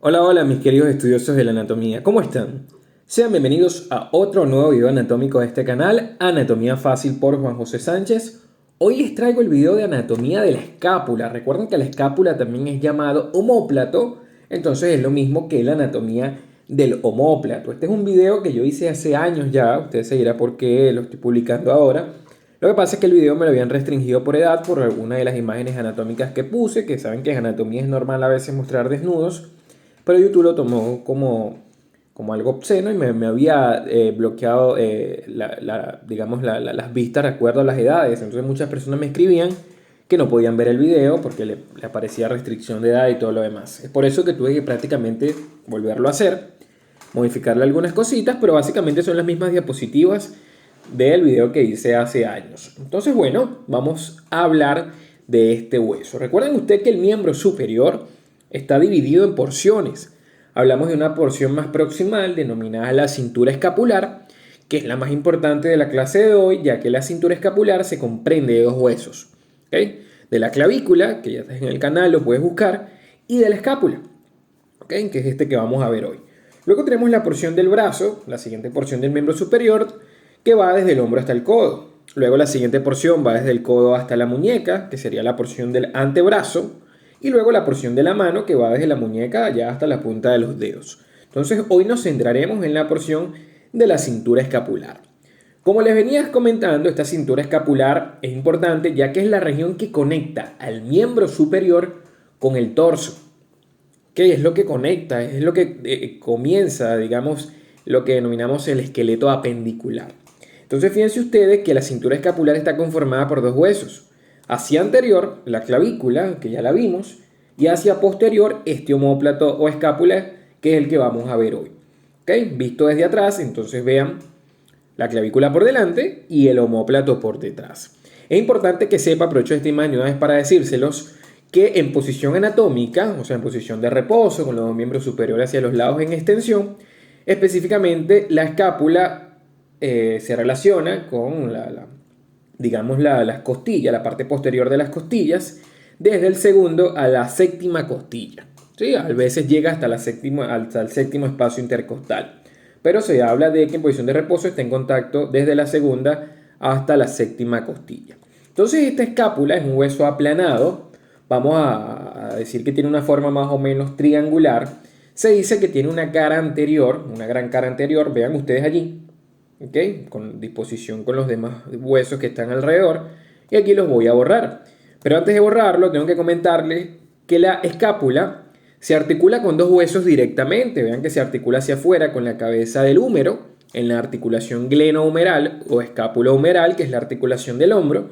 Hola, hola mis queridos estudiosos de la anatomía, ¿cómo están? Sean bienvenidos a otro nuevo video anatómico de este canal, Anatomía Fácil por Juan José Sánchez. Hoy les traigo el video de anatomía de la escápula. Recuerden que la escápula también es llamado omóplato, entonces es lo mismo que la anatomía del omóplato. Este es un video que yo hice hace años ya, usted se dirá por qué lo estoy publicando ahora. Lo que pasa es que el video me lo habían restringido por edad por alguna de las imágenes anatómicas que puse, que saben que en anatomía es normal a veces mostrar desnudos. Pero YouTube lo tomó como algo obsceno y me había bloqueado digamos, las vistas de acuerdo a las edades. Entonces muchas personas me escribían que no podían ver el video porque le aparecía restricción de edad y todo lo demás. Es por eso que tuve que prácticamente volverlo a hacer, modificarle algunas cositas, pero básicamente son las mismas diapositivas del video que hice hace años. Entonces, bueno, vamos a hablar de este hueso. Recuerden ustedes que el miembro superior está dividido en porciones. Hablamos de una porción más proximal denominada la cintura escapular, que es la más importante de la clase de hoy, ya que la cintura escapular se comprende de dos huesos, ¿okay? De la clavícula, que ya está en el canal, lo puedes buscar, y de la escápula, ¿okay? Que es este que vamos a ver hoy. Luego tenemos la porción del brazo, la siguiente porción del miembro superior, que va desde el hombro hasta el codo. Luego la siguiente porción va desde el codo hasta la muñeca, que sería la porción del antebrazo. Y luego la porción de la mano que va desde la muñeca allá hasta la punta de los dedos. Entonces hoy nos centraremos en la porción de la cintura escapular. Como les venía comentando, esta cintura escapular es importante ya que es la región que conecta al miembro superior con el torso. ¿Qué es lo que conecta? Es lo que comienza, digamos, lo que denominamos el esqueleto apendicular. Entonces fíjense ustedes que la cintura escapular está conformada por dos huesos. Hacia anterior, la clavícula, que ya la vimos, y hacia posterior, este omóplato o escápula, que es el que vamos a ver hoy. ¿Okay? Visto desde atrás, entonces vean la clavícula por delante y el omóplato por detrás. Es importante que sepa, aprovecho esta imagen una vez para decírselos, que en posición anatómica, o sea, en posición de reposo, con los miembros superiores hacia los lados en extensión, específicamente la escápula se relaciona con digamos, las costillas, la parte posterior de las costillas, desde el segundo a la séptima costilla. ¿Sí? A veces llega hasta hasta el séptimo espacio intercostal. Pero se habla de que en posición de reposo está en contacto desde la segunda hasta la séptima costilla. Entonces esta escápula es un hueso aplanado. Vamos a decir que tiene una forma más o menos triangular. Se dice que tiene una cara anterior, una gran cara anterior. Vean ustedes allí. ¿Okay? Con disposición con los demás huesos que están alrededor. Y aquí los voy a borrar. Pero antes de borrarlo, tengo que comentarles que la escápula se articula con dos huesos directamente. Vean que se articula hacia afuera con la cabeza del húmero, en la articulación glenohumeral o escápulo-humeral, que es la articulación del hombro.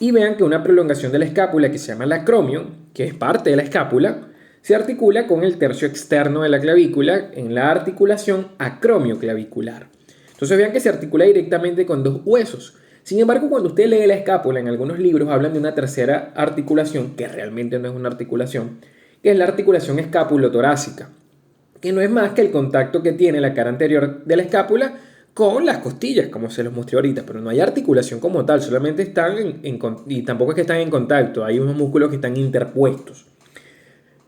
Y vean que una prolongación de la escápula que se llama el acromio, que es parte de la escápula, se articula con el tercio externo de la clavícula en la articulación acromio-clavicular. Entonces vean que se articula directamente con dos huesos. Sin embargo, cuando usted lee la escápula, en algunos libros hablan de una tercera articulación, que realmente no es una articulación, que es la articulación escápulo-torácica, que no es más que el contacto que tiene la cara anterior de la escápula con las costillas, como se los mostré ahorita, pero no hay articulación como tal, solamente están y tampoco es que están en contacto, hay unos músculos que están interpuestos.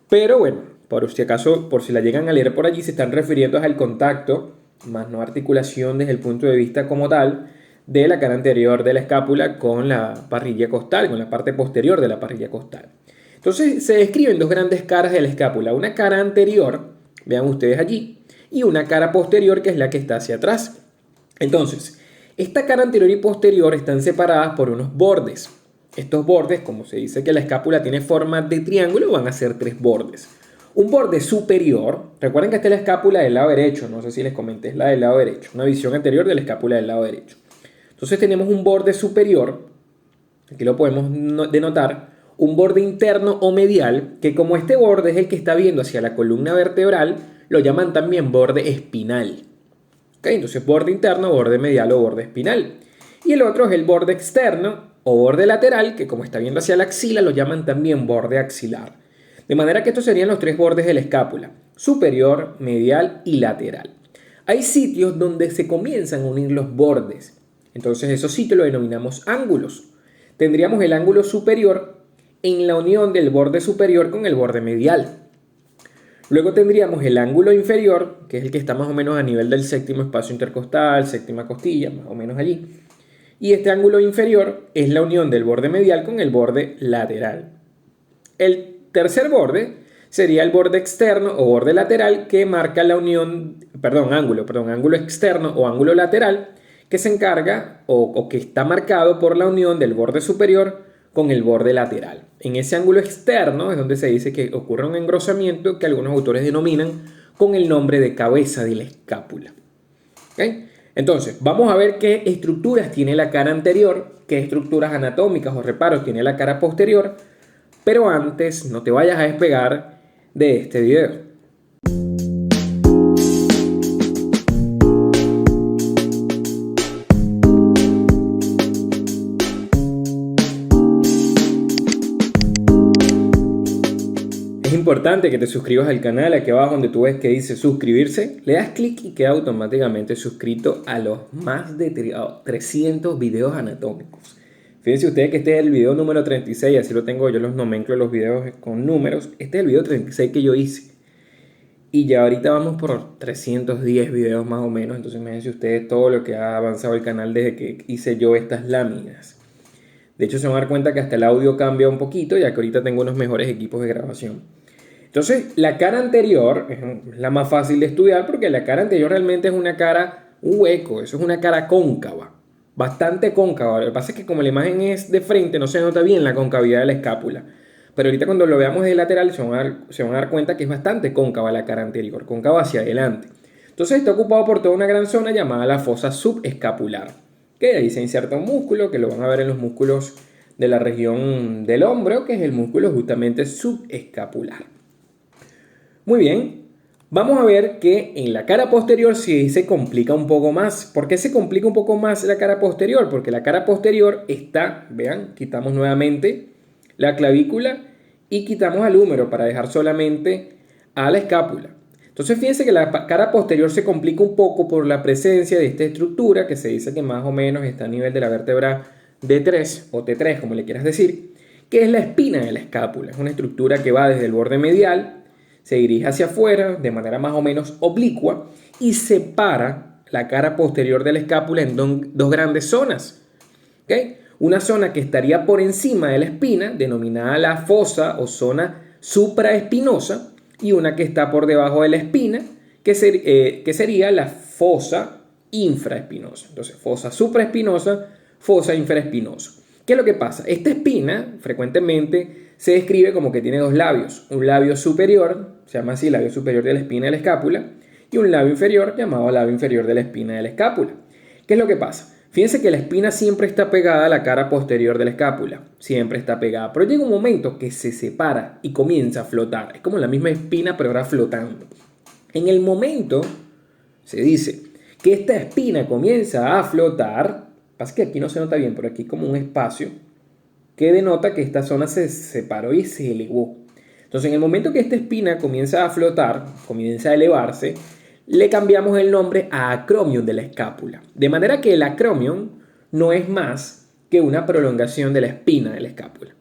Pero bueno, por si acaso, por si la llegan a leer por allí, se están refiriendo al contacto, más no articulación desde el punto de vista como tal, de la cara anterior de la escápula con la parrilla costal, con la parte posterior de la parrilla costal. Entonces se describen dos grandes caras de la escápula, una cara anterior, vean ustedes allí, y una cara posterior que es la que está hacia atrás. Entonces, esta cara anterior y posterior están separadas por unos bordes. Estos bordes, como se dice que la escápula tiene forma de triángulo, van a ser tres bordes. Un borde superior, recuerden que esta es la escápula del lado derecho, no sé si les comenté, es la del lado derecho, una visión anterior de la escápula del lado derecho. Entonces tenemos un borde superior, aquí lo podemos denotar, un borde interno o medial, que como este borde es el que está viendo hacia la columna vertebral, lo llaman también borde espinal. ¿Okay? Entonces borde interno, borde medial o borde espinal. Y el otro es el borde externo o borde lateral, que como está viendo hacia la axila, lo llaman también borde axilar. De manera que estos serían los tres bordes de la escápula, superior, medial y lateral. Hay sitios donde se comienzan a unir los bordes. Entonces esos sitios los denominamos ángulos. Tendríamos el ángulo superior en la unión del borde superior con el borde medial. Luego tendríamos el ángulo inferior, que es el que está más o menos a nivel del séptimo espacio intercostal, séptima costilla, más o menos allí. Y este ángulo inferior es la unión del borde medial con el borde lateral. El tercer borde sería el borde externo o borde lateral que marca la unión, ángulo externo o ángulo lateral que se encarga o que está marcado por la unión del borde superior con el borde lateral. En ese ángulo externo es donde se dice que ocurre un engrosamiento que algunos autores denominan con el nombre de cabeza de la escápula. ¿Okay? Entonces, vamos a ver qué estructuras tiene la cara anterior, qué estructuras anatómicas o reparos tiene la cara posterior, pero antes no te vayas a despegar de este video. Es importante que te suscribas al canal. Aquí abajo donde tú ves que dice suscribirse, le das clic y queda automáticamente suscrito a los más de 300 videos anatómicos. Fíjense ustedes que este es el video número 36, así lo tengo, yo los nomenclo los videos con números. Este es el video 36 que yo hice. Y ya ahorita vamos por 310 videos más o menos, entonces imagínense ustedes todo lo que ha avanzado el canal desde que hice yo estas láminas. De hecho se van a dar cuenta que hasta el audio cambia un poquito, ya que ahorita tengo unos mejores equipos de grabación. Entonces la cara anterior es la más fácil de estudiar porque la cara anterior realmente es una cara, un hueco, eso es una cara cóncava. Bastante cóncava. Lo que pasa es que como la imagen es de frente no se nota bien la concavidad de la escápula. Pero ahorita cuando lo veamos de lateral se van a dar cuenta que es bastante cóncava la cara anterior, cóncava hacia adelante. Entonces está ocupado por toda una gran zona llamada la fosa subescapular. Que ahí se inserta un músculo, que lo van a ver en los músculos de la región del hombro, que es el músculo justamente subescapular. Muy bien. Vamos a ver que en la cara posterior sí se complica un poco más. ¿Por qué se complica un poco más la cara posterior? Porque la cara posterior está, vean, quitamos nuevamente la clavícula y quitamos al húmero para dejar solamente a la escápula. Entonces fíjense que la cara posterior se complica un poco por la presencia de esta estructura que se dice que más o menos está a nivel de la vértebra D3 o T3, como le quieras decir, que es la espina de la escápula. Es una estructura que va desde el borde medial, se dirige hacia afuera de manera más o menos oblicua y separa la cara posterior de la escápula en dos grandes zonas. ¿Okay? Una zona que estaría por encima de la espina, denominada la fosa o zona supraespinosa, y una que está por debajo de la espina, que sería la fosa infraespinosa. Entonces, fosa supraespinosa, fosa infraespinosa. ¿Qué es lo que pasa? Esta espina frecuentemente se describe como que tiene dos labios. Un labio superior, se llama así labio superior de la espina de la escápula, y un labio inferior llamado labio inferior de la espina de la escápula. ¿Qué es lo que pasa? Fíjense que la espina siempre está pegada a la cara posterior de la escápula. Siempre está pegada. Pero llega un momento que se separa y comienza a flotar. Es como la misma espina, pero ahora flotando. En el momento, se dice que esta espina comienza a flotar. Pasa que aquí no se nota bien, pero aquí como un espacio que denota que esta zona se separó y se elevó. Entonces, en el momento que esta espina comienza a flotar, comienza a elevarse, le cambiamos el nombre a acromion de la escápula. De manera que el acromion no es más que una prolongación de la espina de la escápula.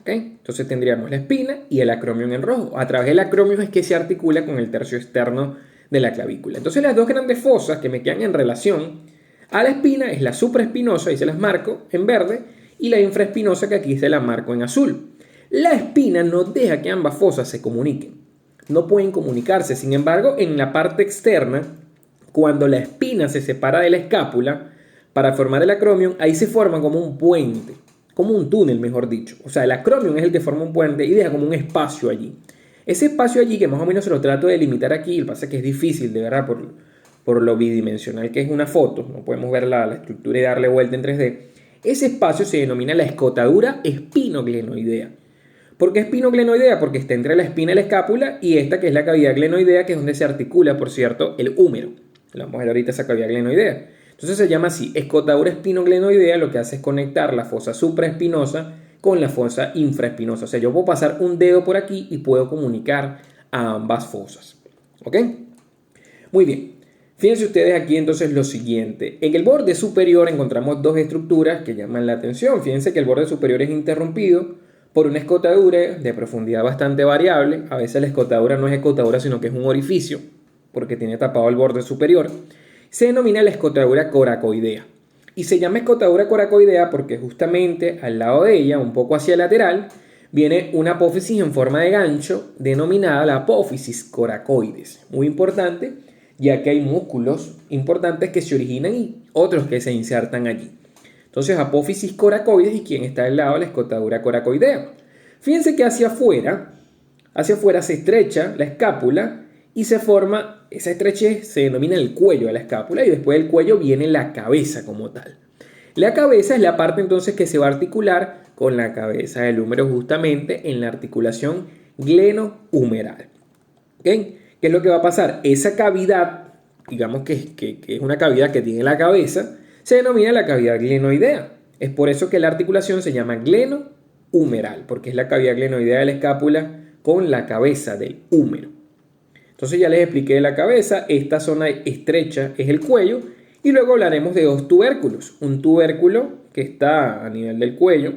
¿Okay? Entonces tendríamos la espina y el acromion en rojo. A través del acromion es que se articula con el tercio externo de la clavícula. Entonces las dos grandes fosas que me quedan en relación a la espina es la supraespinosa, y se las marco en verde, y la infraespinosa, que aquí se la marco en azul. La espina no deja que ambas fosas se comuniquen. No pueden comunicarse. Sin embargo, en la parte externa, cuando la espina se separa de la escápula para formar el acromion, ahí se forma como un puente, como un túnel, mejor dicho. O sea, el acromion es el que forma un puente y deja como un espacio allí. Ese espacio allí, que más o menos se lo trato de delimitar aquí, lo que pasa es que es difícil, de verdad, por lo bidimensional que es una foto, no podemos ver la estructura y darle vuelta en 3D. Ese espacio se denomina la escotadura espinoglenoidea. ¿Por qué espinoglenoidea? Porque está entre la espina y la escápula y esta que es la cavidad glenoidea, que es donde se articula, por cierto, el húmero. Vamos a ver ahorita esa cavidad glenoidea. Entonces se llama así, escotadura espinoglenoidea. Lo que hace es conectar la fosa supraespinosa con la fosa infraespinosa. O sea, yo puedo pasar un dedo por aquí y puedo comunicar a ambas fosas. ¿Ok? Muy bien. Fíjense ustedes aquí entonces lo siguiente. En el borde superior encontramos dos estructuras que llaman la atención. Fíjense que el borde superior es interrumpido por una escotadura de profundidad bastante variable. A veces la escotadura no es escotadura, sino que es un orificio, porque tiene tapado el borde superior. Se denomina la escotadura coracoidea. Y se llama escotadura coracoidea porque justamente al lado de ella, un poco hacia el lateral, viene una apófisis en forma de gancho denominada la apófisis coracoides. Muy importante, ya que hay músculos importantes que se originan y otros que se insertan allí. Entonces, apófisis coracoides y quien está al lado de la escotadura coracoidea. Fíjense que hacia afuera se estrecha la escápula y se forma, esa estrechez se denomina el cuello de la escápula y después del cuello viene la cabeza como tal. La cabeza es la parte entonces que se va a articular con la cabeza del húmero justamente en la articulación glenohumeral. ¿Okay? ¿Qué es lo que va a pasar? Esa cavidad, digamos que es una cavidad que tiene la cabeza, se denomina la cavidad glenoidea. Es por eso que la articulación se llama glenohumeral, porque es la cavidad glenoidea de la escápula con la cabeza del húmero. Entonces ya les expliqué la cabeza, esta zona estrecha es el cuello y luego hablaremos de dos tubérculos. Un tubérculo que está a nivel del cuello,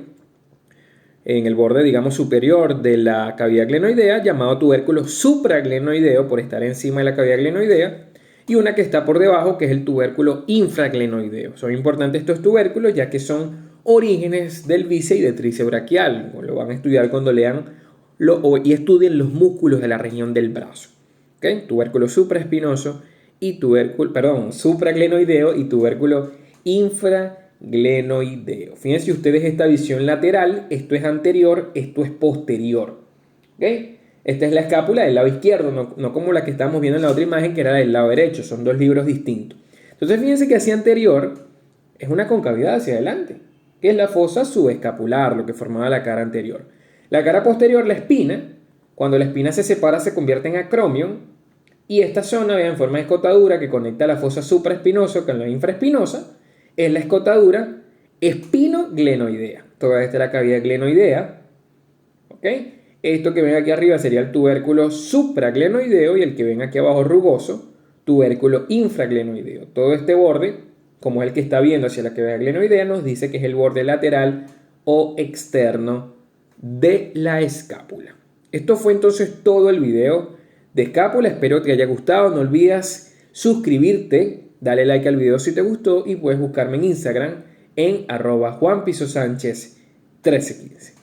en el borde, digamos, superior de la cavidad glenoidea, llamado tubérculo supraglenoideo por estar encima de la cavidad glenoidea, y una que está por debajo, que es el tubérculo infraglenoideo. Son importantes estos tubérculos ya que son orígenes del bíceps y del tríceps braquial. Lo van a estudiar cuando lean y estudien los músculos de la región del brazo. ¿Okay? Tubérculo supraespinoso y supraglenoideo y tubérculo infraglenoideo. Fíjense ustedes esta visión lateral, esto es anterior, esto es posterior. ¿Okay? Esta es la escápula del lado izquierdo, no como la que estamos viendo en la otra imagen que era del lado derecho, son dos libros distintos. Entonces fíjense que hacia anterior es una concavidad hacia adelante, que es la fosa subescapular, lo que formaba la cara anterior. La cara posterior, la espina, cuando la espina se separa se convierte en acromion. Y esta zona, vean, en forma de escotadura que conecta la fosa supraespinosa con la infraespinosa, es la escotadura espinoglenoidea. Toda esta es la cavidad glenoidea. ¿Ok? Esto que ven aquí arriba sería el tubérculo supraglenoideo y el que ven aquí abajo rugoso, tubérculo infraglenoideo. Todo este borde, como es el que está viendo hacia la cavidad glenoidea, nos dice que es el borde lateral o externo de la escápula. Esto fue entonces todo el video de escápula. Espero que te haya gustado. No olvides suscribirte, dale like al video si te gustó y puedes buscarme en Instagram en @JuanPisoSánchez1315.